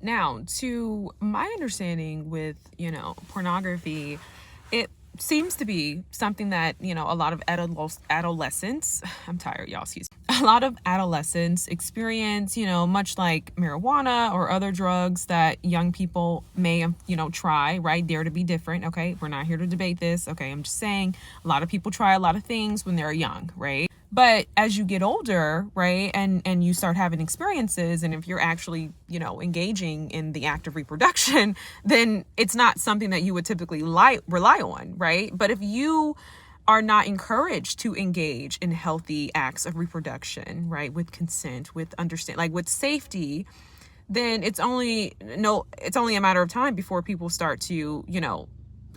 Now, to my understanding with, pornography, it seems to be something that, a lot of adolescents, I'm tired, y'all, excuse me. A lot of adolescents experience, much like marijuana or other drugs that young people may, try, right? Dare to be different, okay? We're not here to debate this, okay? I'm just saying a lot of people try a lot of things when they're young, right? But as you get older, right, and you start having experiences, and if you're actually, engaging in the act of reproduction, then it's not something that you would typically rely on, right? But if you are not encouraged to engage in healthy acts of reproduction, right, with consent, with understand, like with safety, then it's only a matter of time before people start to,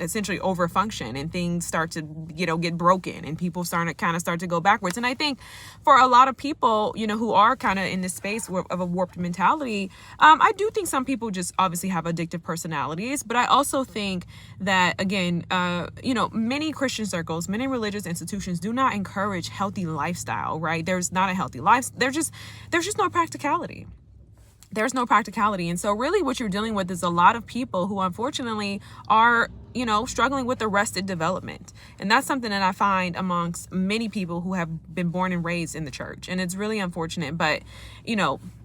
essentially overfunction and things start to, get broken and people start to go backwards. And I think for a lot of people, who are kind of in this space of a warped mentality, I do think some people just obviously have addictive personalities. But I also think that, again, many Christian circles, many religious institutions do not encourage healthy lifestyle, right? There's not a healthy life. There's just no practicality. There's no practicality. And so really what you're dealing with is a lot of people who unfortunately are, struggling with arrested development. And that's something that I find amongst many people who have been born and raised in the church. And it's really unfortunate. But,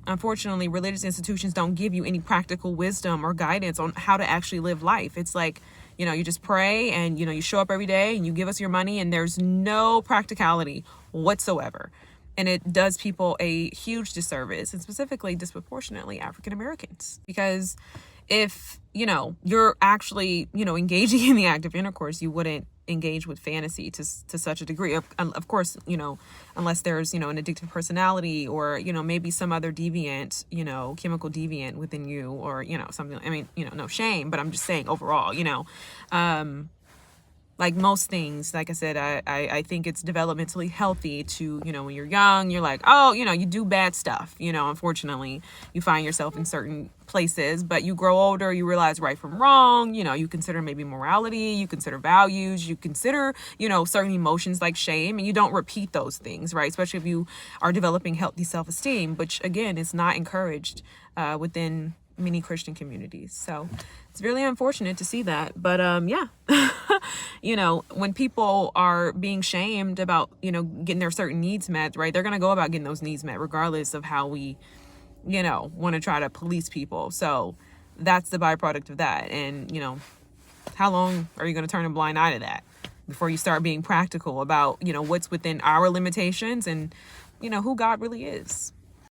unfortunately, religious institutions don't give you any practical wisdom or guidance on how to actually live life. It's like, you just pray and, you show up every day and you give us your money and there's no practicality whatsoever. And it does people a huge disservice, and specifically disproportionately African Americans. Because if, you're actually, engaging in the act of intercourse, you wouldn't engage with fantasy to such a degree. Of course, unless there's, an addictive personality or, maybe some other deviant, chemical deviant within you or, something. I mean, no shame, but I'm just saying overall, like most things, like I said, I think it's developmentally healthy to, when you're young, you're like, oh, you do bad stuff. Unfortunately, you find yourself in certain places, but you grow older, you realize right from wrong, you consider maybe morality, you consider values, you consider, certain emotions like shame, and you don't repeat those things, right? Especially if you are developing healthy self-esteem, which again, is not encouraged within many Christian communities. So it's really unfortunate to see that. But yeah, when people are being shamed about, getting their certain needs met, right, they're going to go about getting those needs met regardless of how we, want to try to police people. So that's the byproduct of that. And, how long are you going to turn a blind eye to that before you start being practical about, what's within our limitations and, who God really is?